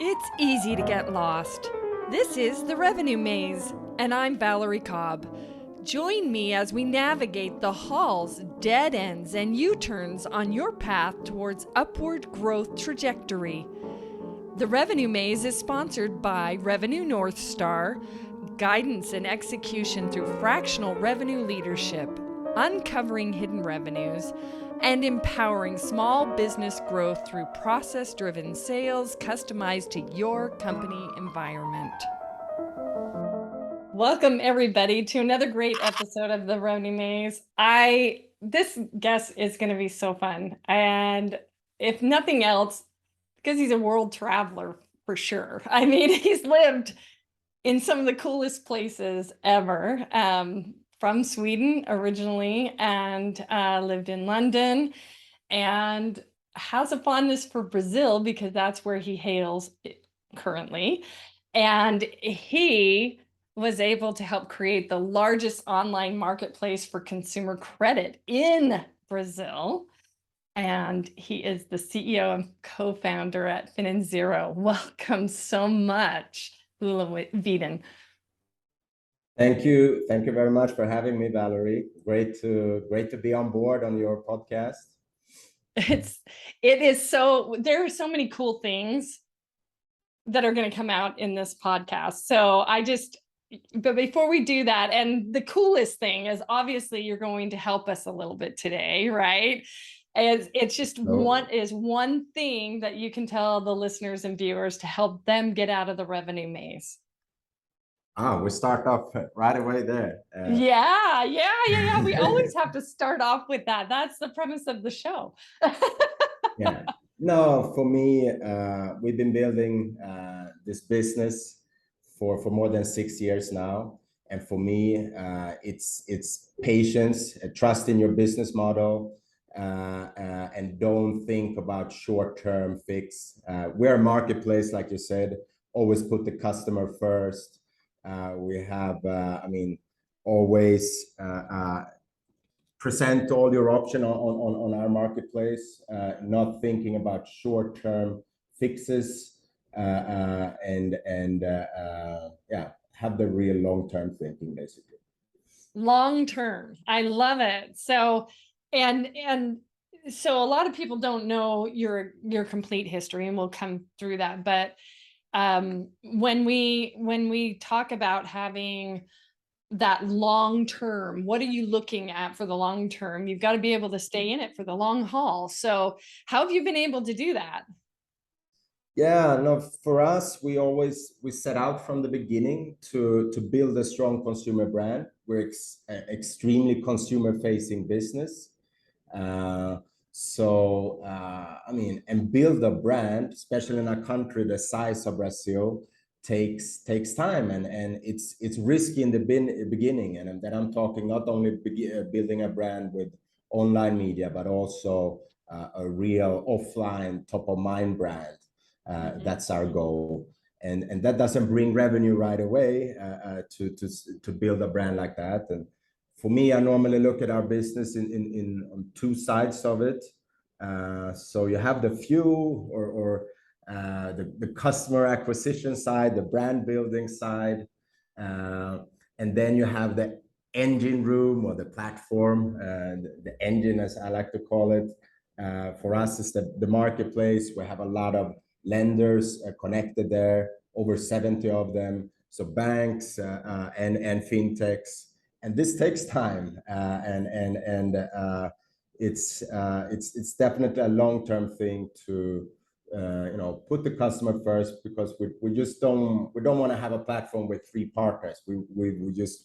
It's easy to get lost. This is The Revenue Maze, and I'm Valerie Cobb. Join me as we navigate the halls, dead ends, and U-turns on your path towards upward growth trajectory. The Revenue Maze is sponsored by Revenue North Star, guidance and execution through fractional revenue leadership, uncovering hidden revenues, and empowering small business growth through process-driven sales customized to your company environment. Welcome, everybody, to another great episode of The Revenue Maze. This guest is going to be so fun. And if nothing else, because he's a world traveler for sure. I mean, he's lived in some of the coolest places ever. From Sweden originally, and lived in London, and has a fondness for Brazil because that's where he hails currently. And he was able to help create the largest online marketplace for consumer credit in Brazil. And he is the CEO and co-founder at FinanZero. Welcome so much, Olle Widén. Thank you very much for having me, Valerie. Great to be on board on your podcast. There are so many cool things that are going to come out in this podcast. But before we do that, and the coolest thing is obviously you're going to help us a little bit today, right? It's just one thing that you can tell the listeners and viewers to help them get out of the revenue maze. We start off right away there. Yeah. We always have to start off with that. That's the premise of the show. Yeah. No, for me, we've been building this business for more than 6 years now. And for me, it's patience, trust in your business model, and don't think about short-term fix. We're a marketplace, like you said, always put the customer first. We have, always present all your options on our marketplace, not thinking about short-term fixes, and have the real long-term thinking, basically. Long-term, I love it. So a lot of people don't know your complete history, and we'll come through that. But when we talk about having that long term, what are you looking at for the long term? You've got to be able to stay in it for the long haul. So how have you been able to do that? Yeah, no, for us, we set out from the beginning to build a strong consumer brand. We're extremely consumer facing business. And build a brand, especially in a country the size of Brazil, takes time, and it's risky in the beginning. And then I'm talking not only building a brand with online media, but also a real offline top of mind brand. That's our goal, and that doesn't bring revenue right away to build a brand like that. And for me, I normally look at our business on two sides of it. So you have the fuel or the customer acquisition side, the brand building side, and then you have the engine room or the platform, the engine, as I like to call it. For us, it's the marketplace. We have a lot of lenders connected there, over 70 of them. So banks and FinTechs. And this takes time, it's definitely a long-term thing to put the customer first, because we don't want to have a platform with 3 partners. We just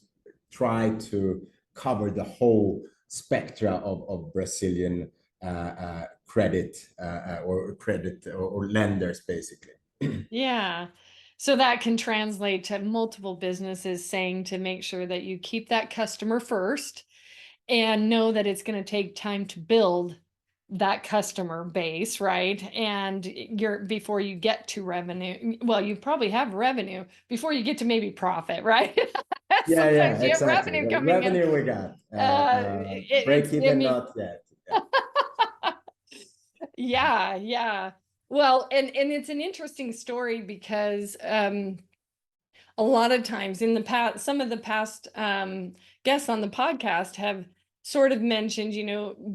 try to cover the whole spectrum of Brazilian credit or lenders, basically. Yeah. So that can translate to multiple businesses saying to make sure that you keep that customer first and know that it's going to take time to build that customer base, right? And before you get to revenue, well, you probably have revenue before you get to maybe profit, right? Sometimes you have revenue coming revenue in. We got break even, not yet. Yeah. Well, and it's an interesting story because a lot of times in the past, some of the past guests on the podcast have sort of mentioned,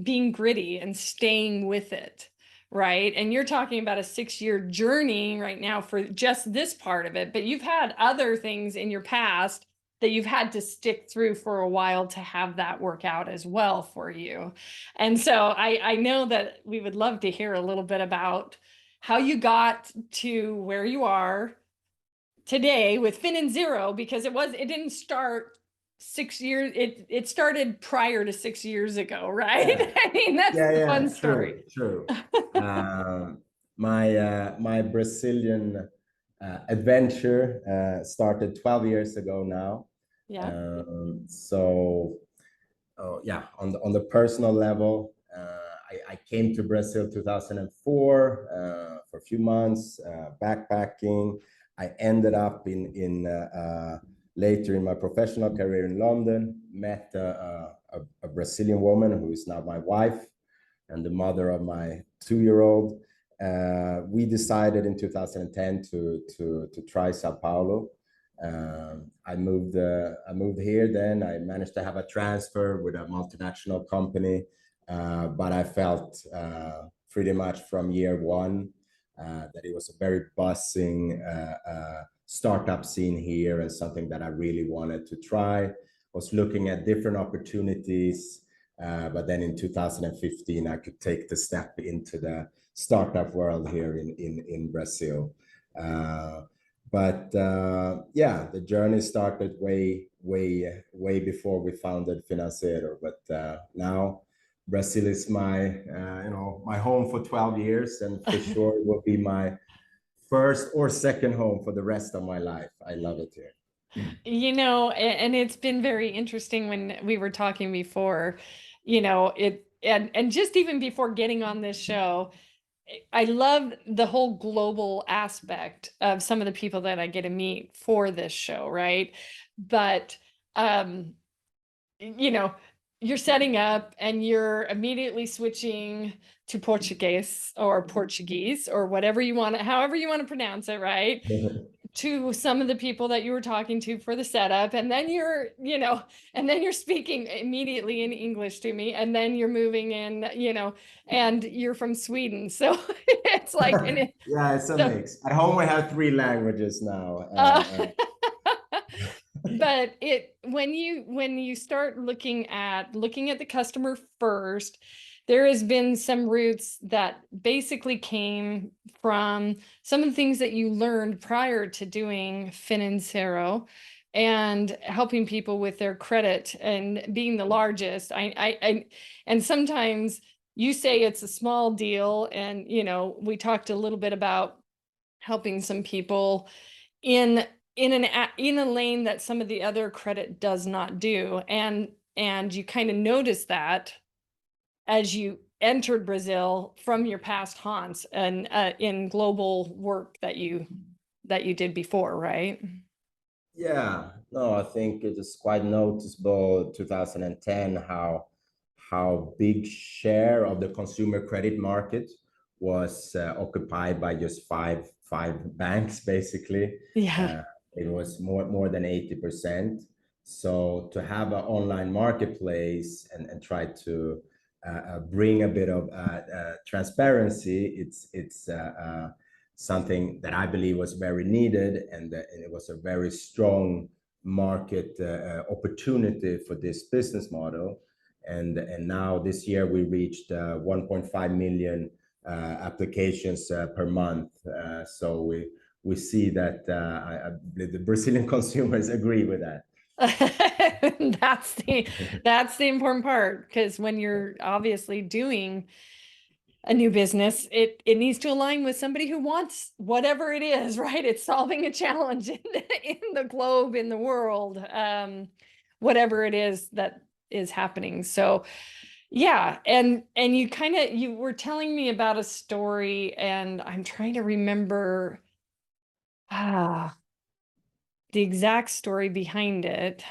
being gritty and staying with it, right? And you're talking about a 6-year journey right now for just this part of it, but you've had other things in your past that you've had to stick through for a while to have that work out as well for you. And so I know that we would love to hear a little bit about how you got to where you are today with FinanZero, because it didn't start 6 years, it started prior to 6 years ago, right? Yeah, I mean, that's yeah, the yeah. fun story. True. My Brazilian adventure started 12 years ago now. Yeah. So yeah, on the personal level, I came to Brazil 2004 for a few months backpacking. I ended up in later in my professional career in London, met a Brazilian woman who is now my wife and the mother of my 2-year-old. We decided in 2010 to try Sao Paulo. I moved here. Then I managed to have a transfer with a multinational company, but I felt pretty much from year one that it was a very buzzing startup scene here and something that I really wanted to try. Was looking at different opportunities, but then in 2015 I could take the step into the startup world here in Brazil. But yeah, the journey started way before we founded FinanZero. But now Brazil is my home for 12 years, and for sure it will be my first or second home for the rest of my life. I love it here. And it's been very interesting when we were talking before, and just even before getting on this show, I love the whole global aspect of some of the people that I get to meet for this show, right? But um, you know, you're setting up and you're immediately switching to Portuguese or whatever you want, however you want to pronounce it, right? To some of the people that you were talking to for the setup, and then and then you're speaking immediately in English to me, and then you're moving in, and you're from Sweden, so it's like, Yeah, it's a so mix. At home, we have 3 languages now. uh, but when you start looking at the customer first, there has been some roots that basically came from some of the things that you learned prior to doing FinanZero and helping people with their credit and being the largest. And sometimes you say it's a small deal, and we talked a little bit about helping some people in in a lane that some of the other credit does not do, and you kind of notice that as you entered Brazil from your past haunts and in global work that you did before, right? Yeah, no, I think it is quite noticeable 2010 how big share of the consumer credit market was occupied by just five banks basically. Yeah. Uh, it was more than 80%. So to have an online marketplace and try to bring a bit of transparency, it's something that I believe was very needed, and it was a very strong market opportunity for this business model. And now this year we reached 1.5 million applications per month. So we see that the Brazilian consumers agree with that. that's the that's the important part, because when you're obviously doing a new business, it needs to align with somebody who wants whatever it is, right? It's solving a challenge in the globe, in the world, whatever it is that is happening. So yeah, and you were telling me about a story, and I'm trying to remember ah the exact story behind it.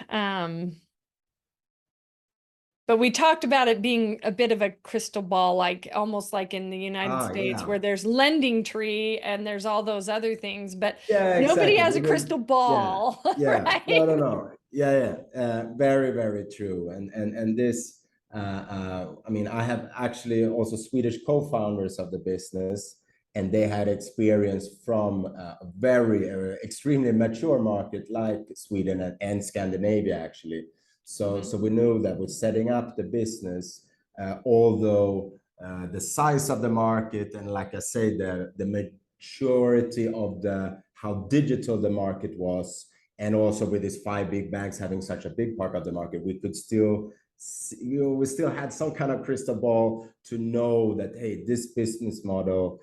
But we talked about it being a bit of a crystal ball, like almost like in the United States, Yeah. where there's lending tree and there's all those other things, but Yeah, nobody exactly. has a crystal Yeah, ball, yeah. No, right? no, no. Yeah, yeah. Very, very true. And this, I mean, I have actually also Swedish co-founders of the business, and they had experience from a very extremely mature market like Sweden and Scandinavia, actually. So we knew that with setting up the business, although the size of the market and, like I say, the maturity of the how digital the market was, and also with these five big banks having such a big part of the market, we could still, we still had some kind of crystal ball to know that, hey, this business model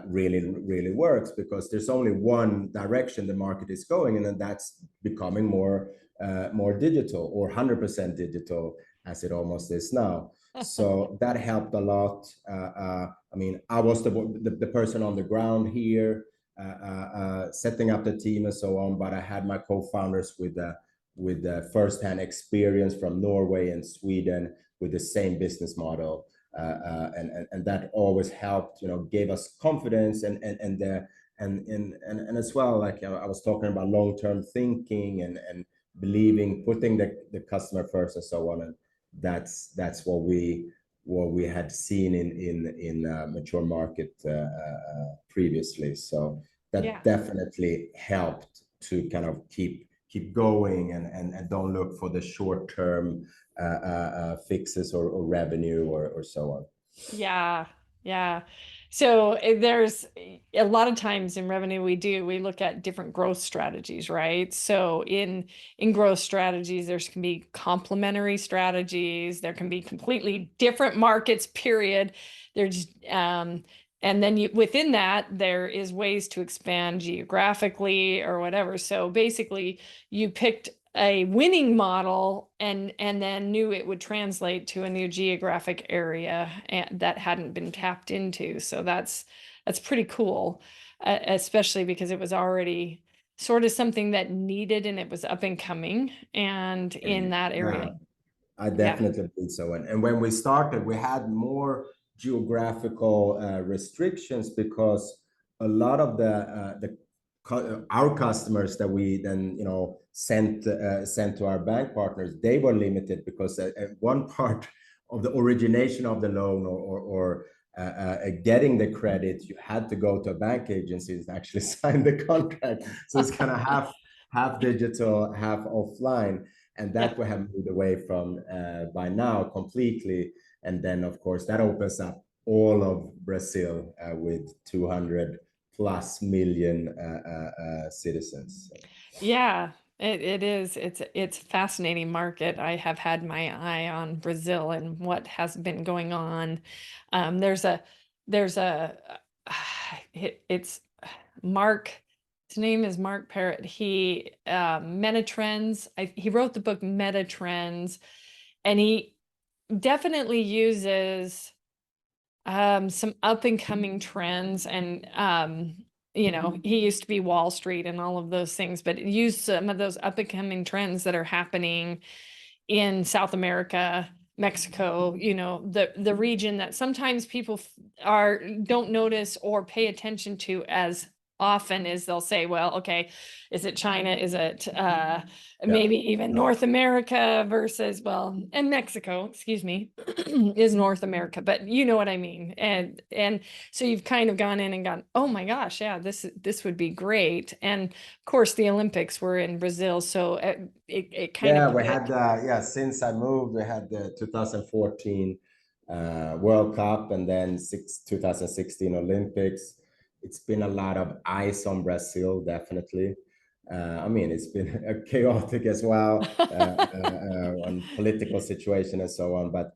really works, because there's only one direction the market is going, and then that's becoming more digital, or 100% digital, as it almost is now. So that helped a lot. I mean, I was the person on the ground here, setting up the team and so on, but I had my co-founders with the first-hand experience from Norway and Sweden with the same business model, and that always helped, gave us confidence, and as well, like I was talking about long-term thinking and believing, putting the customer first and so on, and that's what we had seen in mature market previously. So that definitely helped to kind of keep going, and don't look for the short term fixes or revenue or so on. Yeah, yeah. So there's a lot of times in revenue we look at different growth strategies, right? So in growth strategies, there's can be complementary strategies, there can be completely different markets, period. There's and then within that, there is ways to expand geographically or whatever. So basically, you picked a winning model and then knew it would translate to a new geographic area that hadn't been tapped into. So that's pretty cool, especially because it was already sort of something that needed, and it was up and coming and in that area. Yeah, I Yeah. definitely think so. And when we started, we had more geographical restrictions, because a lot of our customers that we then sent to our bank partners, they were limited, because at one part of the origination of the loan, or getting the credit, you had to go to a bank agency and actually sign the contract. So it's kind of half digital, half offline, and that we have moved away from by now completely. And then, of course, that opens up all of Brazil with 200 plus million citizens. Yeah, it is. It's a fascinating market. I have had my eye on Brazil and what has been going on. There's a it's Mark. His name is Mark Parrott. He Metatrends. He wrote the book Metatrends, and he definitely uses some up and coming trends, and he used to be Wall Street and all of those things, but used some of those up and coming trends that are happening in South America, Mexico, the region that sometimes people don't notice or pay attention to as often as they'll say, well, okay, is it China? Is it maybe even North America versus, well, and Mexico, excuse me, is North America, but you know what I mean. And so you've kind of gone in and gone, oh my gosh, yeah, this would be great. And of course, the Olympics were in Brazil, so it kind of We had since I moved, we had the 2014 World Cup, and then 2016 Olympics. It's been a lot of eyes on Brazil, definitely. I mean, it's been chaotic as well, on political situation and so on, but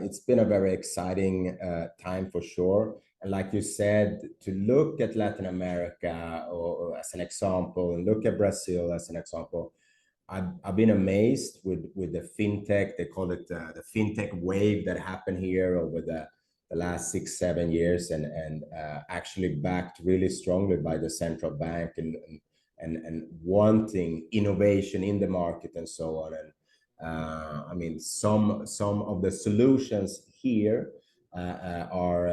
it's been a very exciting time for sure. And like you said, to look at Latin America or as an example, and look at Brazil as an example, I've been amazed with the FinTech. They call it the FinTech wave that happened here over the last 6-7 years, and actually backed really strongly by the central bank, and wanting innovation in the market and so on. I mean, some of the solutions here are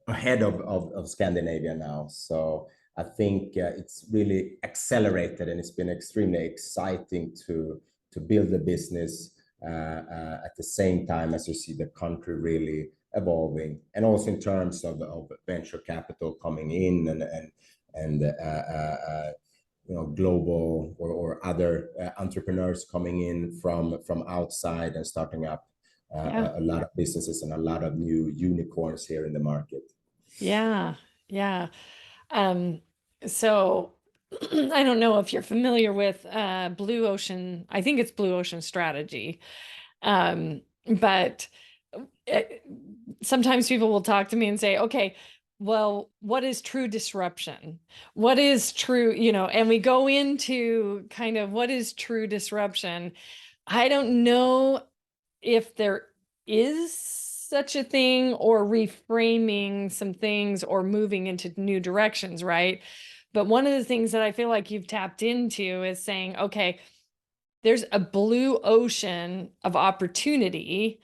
ahead of Scandinavia now. So I think it's really accelerated, and it's been extremely exciting to build the business at the same time as you see the country really evolving, and also in terms of venture capital coming in, and you know, global or other entrepreneurs coming in from outside and starting up Yeah. a lot of businesses and a lot of new unicorns here in the market. Yeah. Yeah. Um, so I don't know if you're familiar with Blue Ocean. I think it's Blue Ocean Strategy. But uh, sometimes people will talk to me and say, okay, well, what is true disruption? What is true, you know, and we go into kind of what is true disruption. I don't know if there is such a thing, or reframing some things or moving into new directions, right? But one of the things that I feel like you've tapped into is saying, okay, there's a blue ocean of opportunity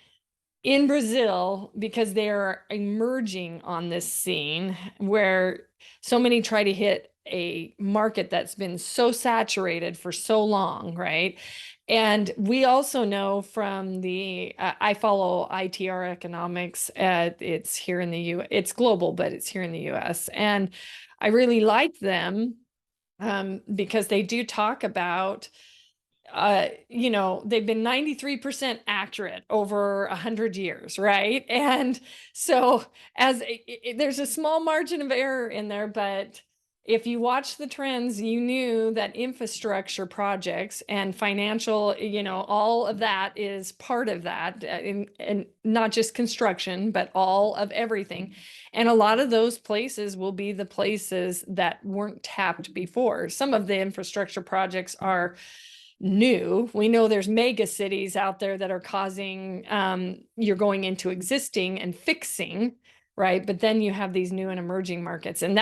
in Brazil because they're emerging on this scene where so many try to hit a market that's been so saturated for so long, right? And we also know from the I follow ITR economics. It's here in the It's global, but it's here in the US, and I really like them because they do talk about you know, they've been 93% accurate over 100 years, right? And so there's a small margin of error in there, but if you watch the trends, you knew that infrastructure projects and financial, you know, all of that is part of that, and not just construction, but all of everything. And a lot of those places will be the places that weren't tapped before. Some of the infrastructure projects are new. We know there's mega cities out there that are causing, you're going into existing and fixing, right? But then you have these new and emerging markets, and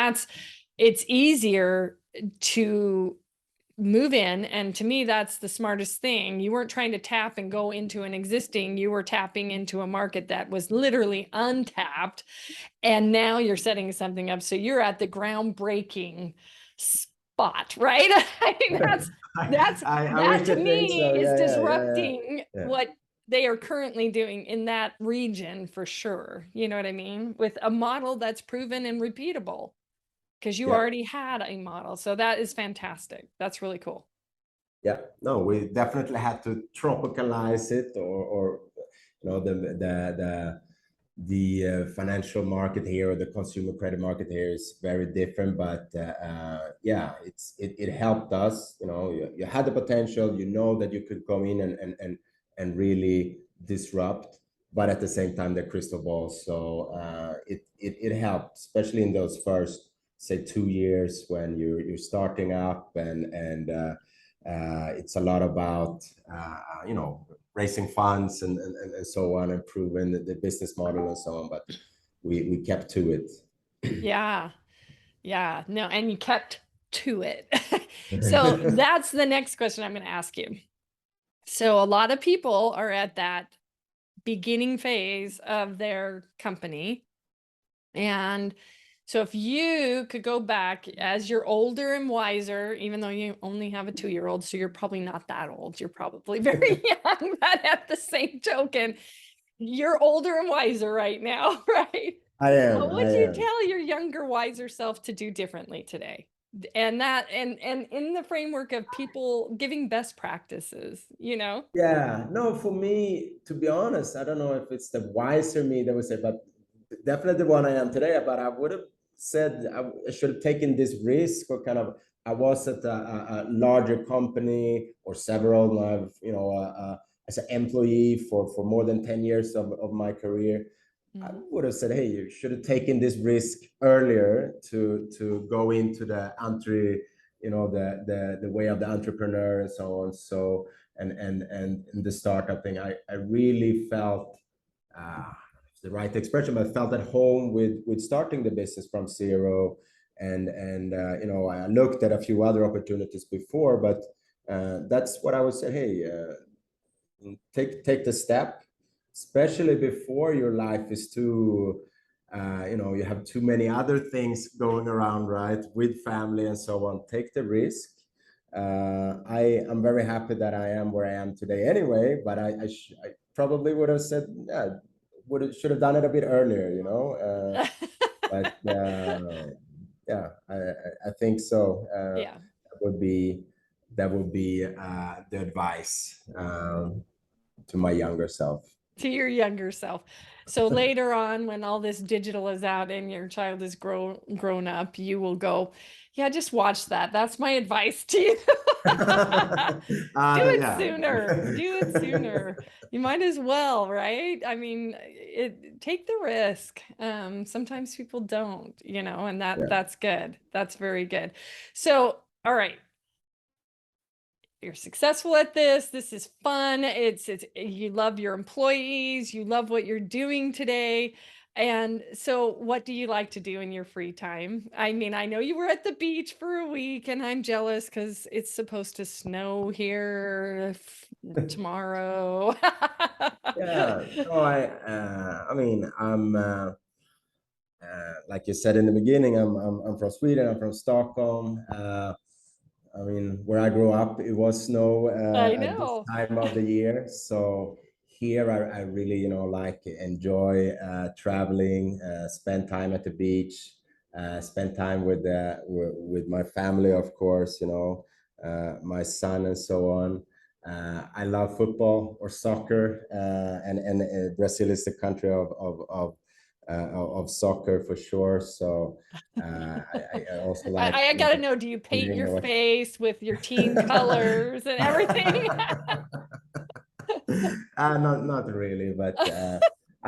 it's easier to move in. And to me, that's the smartest thing. You weren't trying to tap and go into an existing, you were tapping into a market that was literally untapped. And now you're setting something up. So you're at the groundbreaking spot, right? I mean, I that wish to to think me so. is Yeah, yeah, yeah, yeah. disrupting Yeah. what they are currently doing in that region for sure. You know what I mean? With a model that's proven and repeatable, because you Yeah. already had a model. So that is fantastic. That's really cool. Yeah, no, we definitely had to tropicalize it, or you know, the financial market here, or the consumer credit market here, is very different. But yeah, it helped us. You know, you had the potential. You know that you could go in and really disrupt, but at the same time, the crystal ball. So it helped, especially in those first, say, 2 years when you're starting up, and it's a lot about you know, raising funds and so on, improving the business model and so on. But we kept to it. Yeah. Yeah. No, and you kept to it. So that's the next question I'm going to ask you. So a lot of people are at that beginning phase of their company. And so if you could go back as you're older and wiser, even though you only have a 2-year-old, so you're probably not that old, you're probably very young, but at the same token, you're older and wiser right now, right? I What am. would I you am. tell your younger, wiser self to do differently today? And that, and in the framework of people giving best practices, you know? Yeah, no, for me, to be honest, I don't know if it's the wiser me that would say, but definitely the one I am today. But I would have said I should have taken this risk, or kind of, I was at a larger company or several, and I've, you know, as an employee for more than 10 years of my career. I Mhm. would have said, hey, you should have taken this risk earlier to go into the entry, you know, the way of the entrepreneur and so on. So and in the startup thing, I really felt the right expression, but I felt at home with starting the business from zero. And you know, I looked at a few other opportunities before, but that's what I would say. Hey, take the step, especially before your life is too, you have too many other things going around, right? With family and so on. Take the risk. I am very happy that I am where I am today anyway, but I probably would have said, yeah, should have done it a bit earlier, but yeah, I think so. Yeah. That would be the advice to my younger self. To your younger self. So later on, when all this digital is out and your child is grown up, you will go, yeah, just watch that. That's my advice to you. Do it Yeah. sooner. Do it sooner. You might as well, right? I mean, take the risk. Sometimes people don't, and Yeah. that's good. That's very good. So, all right, you're successful at this. This is fun. It's you love your employees, you love what you're doing today. And so what do you like to do in your free time? I mean, I know you were at the beach for a week and I'm jealous because it's supposed to snow here tomorrow. Yeah. No, I mean, I'm like you said in the beginning, I'm from Sweden. I'm from Stockholm. I mean, where I grew up, it was snow I at this know. time of the year. So here, I really, like enjoy traveling, spend time at the beach, spend time with my family, of course. My son and so on. I love football or soccer, and Brazil is the country of soccer for sure. So I also like, I gotta know, do you paint cheering your or face with your team colors and everything? not really, but I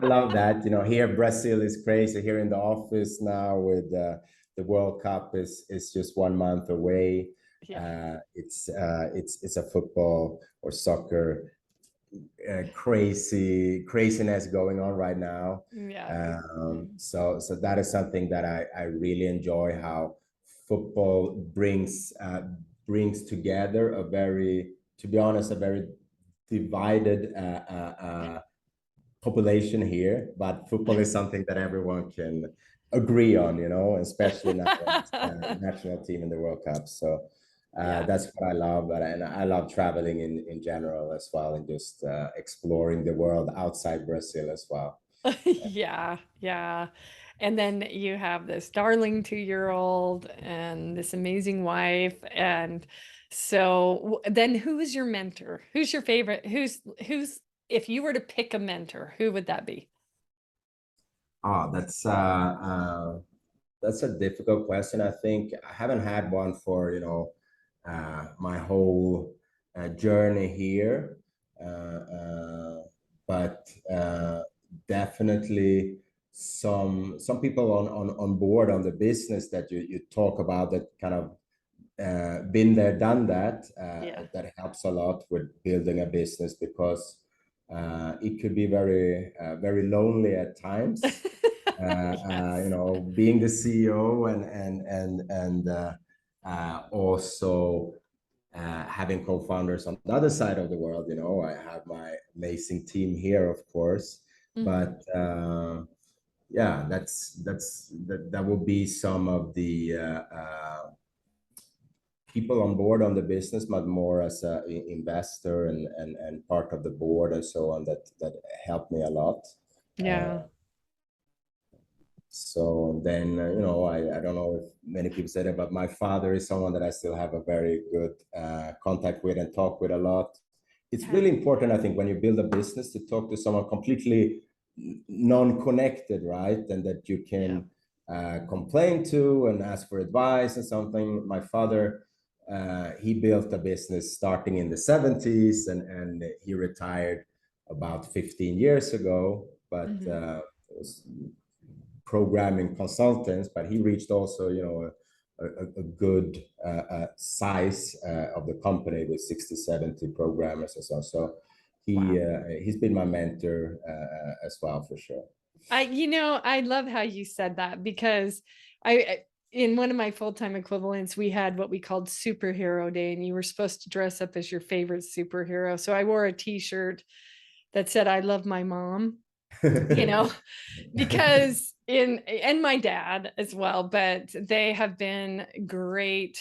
love that. Here Brazil is crazy. Here in the office now with the World Cup is just 1 month away. Yeah. It's a football or soccer craziness going on right now. Yeah. So that is something that I really enjoy, how football brings together to be honest, a very divided population here, but football is something that everyone can agree on, especially now it's national team in the World Cup. So Yeah. that's what I love, and I love traveling in general as well, and just exploring the world outside Brazil as well. Yeah, yeah. And then you have this darling 2-year-old and this amazing wife. And so then who is your mentor? Who's your favorite? If you were to pick a mentor, who would that be? Oh, that's a difficult question. I think I haven't had one for my whole journey here, but definitely some people on board on the business that you talk about that kind of been there, done that. Yeah. That helps a lot with building a business, because it could be very lonely at times. Yes. Being the CEO and also having co-founders on the other side of the world. I have my amazing team here, of course, Mhm. but yeah, that will be some of the people on board on the business, but more as an investor and part of the board and so on, that helped me a lot. Yeah. So then, I don't know if many people said it, but my father is someone that I still have a very good contact with and talk with a lot. It's Yeah. really important, I think, when you build a business, to talk to someone completely non-connected, right? And that you Yeah. can complain to and ask for advice and something. My father, he built a business starting in the 70s, and he retired about 15 years ago, but Mhm. it was programming consultants, but he reached also, a good size of the company with 60, 70 programmers and so on. So Wow. he's been my mentor as well, for sure. I love how you said that because I in one of my full-time equivalents, we had what we called superhero day, and you were supposed to dress up as your favorite superhero. So I wore a t-shirt that said, I love my mom, you know, because and my dad as well, but they have been great.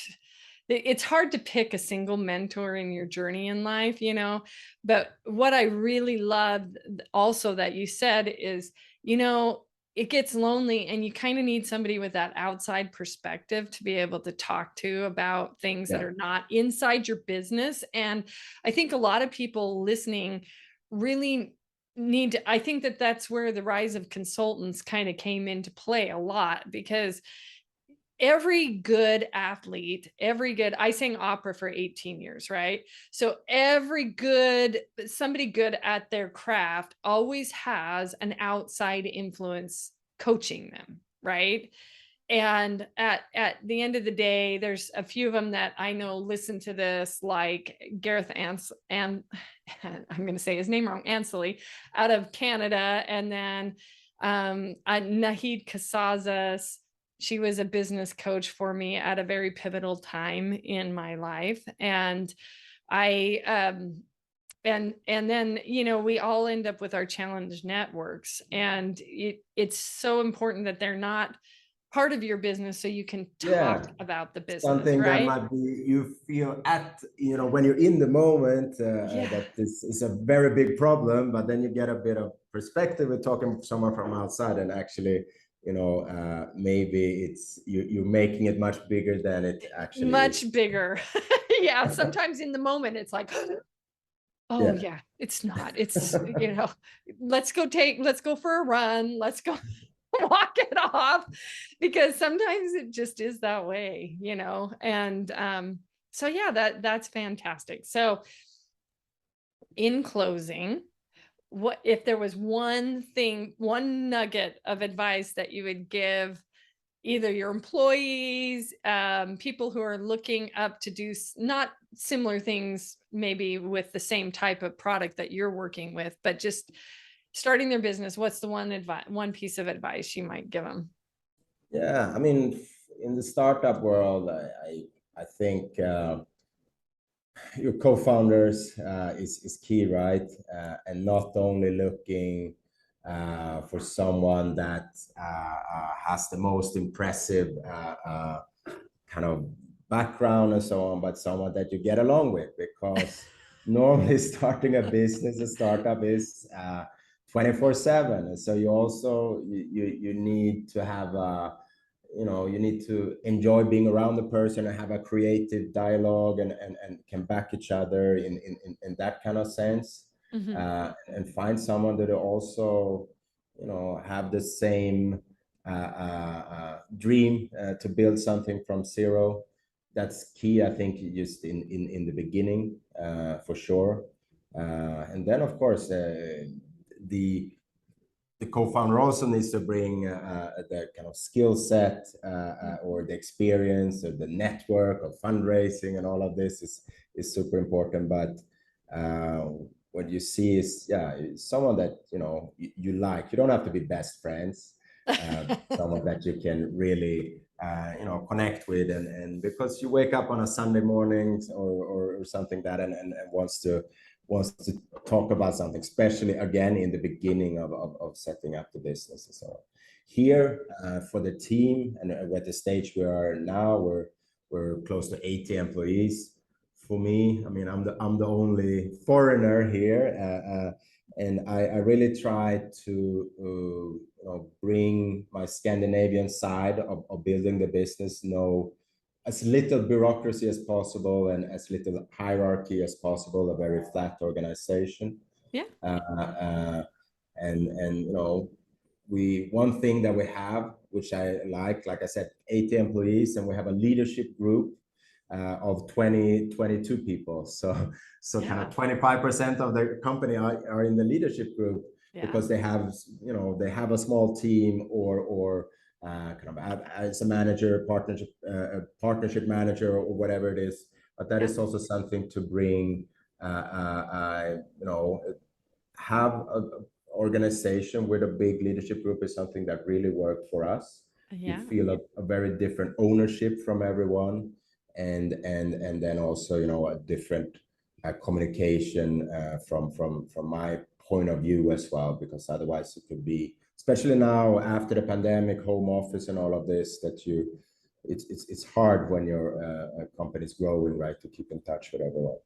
It's hard to pick a single mentor in your journey in life, you know, but what I really loved also that you said is, you know, it gets lonely and you kind of need somebody with that outside perspective to be able to talk to about things that Yeah. are not inside your business. And I think a lot of people listening really need to, I think that that's where the rise of consultants kind of came into play a lot, because every good athlete, every good, I sang opera for 18 years, right? So every good, somebody good at their craft always has an outside influence coaching them, right? And at the end of the day, there's a few of them that I know listen to this, like Gareth and I'm going to say his name wrong, Ansley, out of Canada, and then Nahid Casazas. She was a business coach for me at a very pivotal time in my life, and I and then, you know, we all end up with our challenge networks, and it's so important that they're not part of your business so you can talk Yeah. about the business, Something that right? might be you feel at, you know, when you're in the moment, Yeah. that this is a very big problem, but then you get a bit of perspective with talking to someone from outside, and actually, you know, maybe it's you're making it much bigger than it actually is. Much bigger. Yeah, sometimes in the moment it's like, oh Yeah. yeah, it's not. It's, you know, let's go for a run. Let's go walk it off, because sometimes it just is that way, you know. And so yeah, that's fantastic. So in closing, what if there was one thing, one nugget of advice that you would give either your employees, people who are looking up to do not similar things, maybe with the same type of product that you're working with, but just starting their business, what's the one piece of advice you might give them? Yeah, I mean, in the startup world, I think your co-founders is key, right? And not only looking for someone that has the most impressive kind of background and so on, but someone that you get along with, because normally starting a business, a startup is 24/7, and so you also you need to have a, you know, you need to enjoy being around the person and have a creative dialogue, and can back each other in that kind of sense, Mm-hmm. and find someone that also, you know, have the same dream to build something from zero. That's key, I think, just in the beginning, for sure. And then of course, the the co-founder also needs to bring the kind of skill set, or the experience or the network of fundraising, and all of this is super important. But what you see is, yeah, someone that, you know, you like. You don't have to be best friends. Someone that you can really you know, connect with, and because you wake up on a Sunday morning or something that, and wants to talk about something, especially again in the beginning of setting up the business. So here, for the team, and at the stage we are now, we're close to 80 employees. For me, I mean, I'm the only foreigner here, and I really try to you know, bring my Scandinavian side of building the business. Know as little bureaucracy as possible and as little hierarchy as possible. A very flat organization, Yeah. and you know, we, one thing that we have, which I like I said, 80 employees, and we have a leadership group of 22 people. So kind Yeah. of 25% of the company are in the leadership group, Yeah. because they have, you know, they have a small team, or kind of as a manager, partnership manager, or whatever it is. But that Yeah. is also something to bring, you know, have a organization with a big leadership group is something that really worked for us. You Yeah. feel a very different ownership from everyone, and then also, you know, a different communication from my point of view as well, because otherwise it could be, especially now after the pandemic, home office and all of this, that you it's hard when your company's growing, right, to keep in touch with everyone.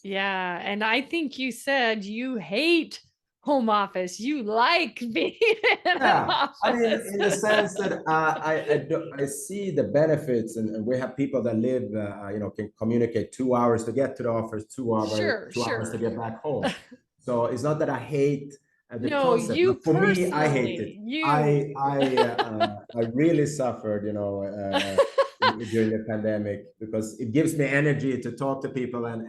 Yeah. And I think you said you hate home office. You like being in an Yeah, I mean, office. in the sense that I see the benefits, and we have people that live, you know, can communicate 2 hours to get to the office, Sure, 2 hours to sure. get back home. So it's not that I hate the No, concept, you but for me, I hate it. personally, you. I really suffered, you know, during the pandemic, because it gives me energy to talk to people, and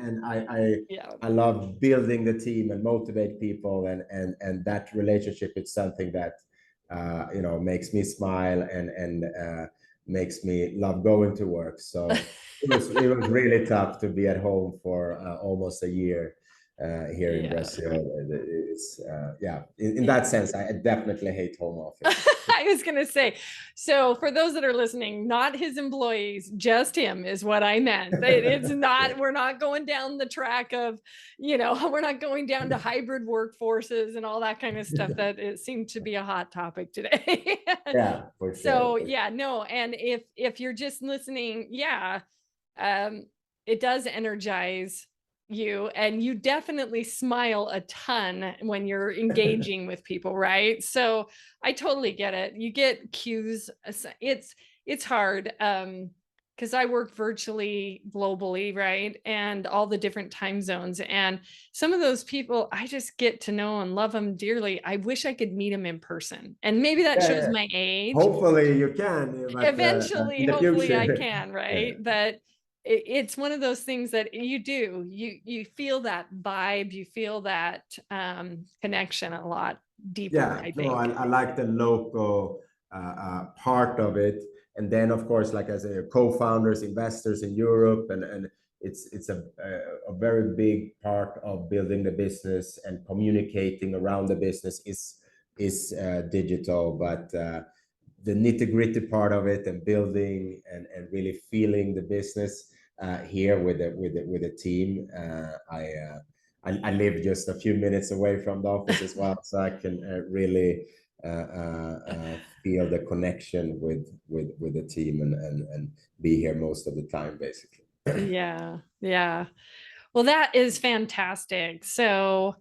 Yeah. I love building the team and motivate people, and that relationship is something that you know, makes me smile, and makes me love going to work. So it was really tough to be at home for almost a year here in Yeah. Brazil. It's yeah, in that sense, I definitely hate home office. I was going to say, so for those that are listening, not his employees, just him is what I meant. It's not, we're not going down the track of, you know, we're not going down to hybrid workforces and all that kind of stuff that it seemed to be a hot topic today. Yeah, for sure. So yeah, no. And if you're just listening, yeah, um, it does energize you, and you definitely smile a ton when you're engaging with people, right? So I totally get it. You get cues. It's hard because I work virtually globally, right? And all the different time zones. And some of those people, I just get to know and love them dearly. I wish I could meet them in person. And maybe that Yeah, shows yeah. my age. Hopefully you can, but Eventually, in the hopefully I future, can, yeah. right? But it's one of those things that you do. You feel that vibe, you feel that connection a lot deeper, Yeah, I no, think. I like the local part of it, and then of course, like as a co-founders, investors in Europe, and it's a very big part of building the business and communicating around the business is digital, but the nitty-gritty part of it, and building and really feeling the business here with the team. I live just a few minutes away from the office as well, so I can really feel the connection with the team, and be here most of the time, basically. Yeah, yeah. Well, that is fantastic. So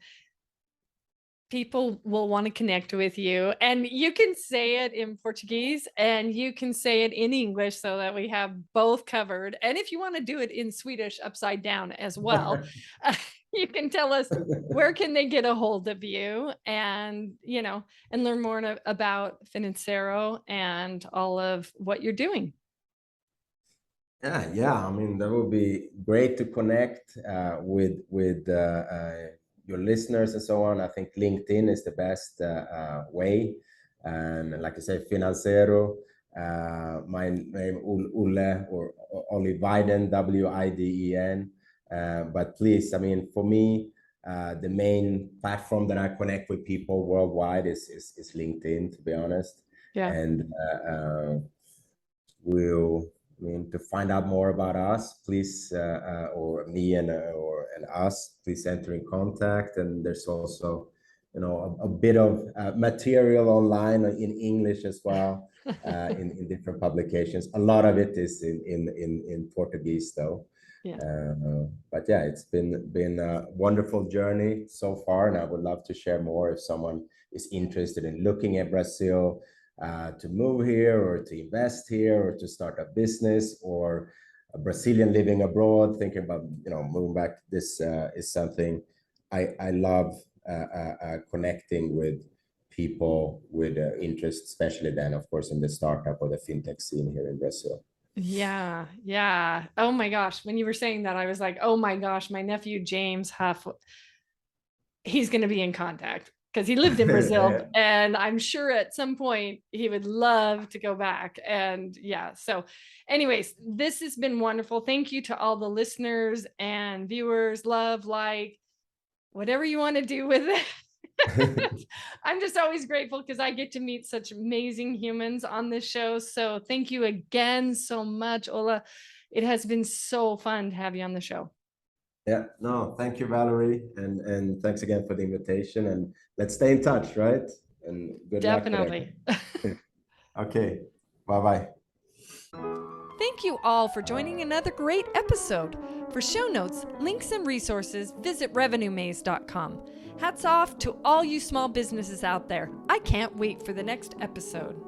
people will want to connect with you, and you can say it in Portuguese and you can say it in English so that we have both covered. And if you want to do it in Swedish upside down as well, you can tell us where can they get a hold of you, and you know, and learn more about FinanZero and all of what you're doing. Yeah, I mean, that would be great to connect with your listeners and so on. I think LinkedIn is the best way. And like I said, FinanZero, my name Olle, or Olle Widén, Widén. But please, I mean, for me, the main platform that I connect with people worldwide is LinkedIn, to be honest. Yeah. And we'll, I mean, to find out more about us, please, or me and us, please enter in contact. And there's also, you know, a bit of material online in English as well, in different publications. A lot of it is in Portuguese, though. Yeah. But yeah, it's been a wonderful journey so far, and I would love to share more if someone is interested in looking at Brazil, to move here, or to invest here, or to start a business, or a Brazilian living abroad thinking about, you know, moving back. This is something I love, connecting with people with interest, especially then, of course, in the startup or the fintech scene here in Brazil. Yeah, yeah. Oh my gosh. When you were saying that, I was like, oh my gosh, my nephew James Huff, he's going to be in contact because he lived in Brazil. And I'm sure at some point he would love to go back. And yeah. So, anyways, this has been wonderful. Thank you to all the listeners and viewers. Love, like, whatever you want to do with it. I'm just always grateful because I get to meet such amazing humans on this show. So thank you again so much, Ola. It has been so fun to have you on the show. Yeah, no, thank you, Valerie, and thanks again for the invitation. And let's stay in touch, right? And good luck with Definitely. everything. Okay, bye bye. Thank you all for joining another great episode. For show notes, links, and resources, visit revenuemaze.com. Hats off to all you small businesses out there. I can't wait for the next episode.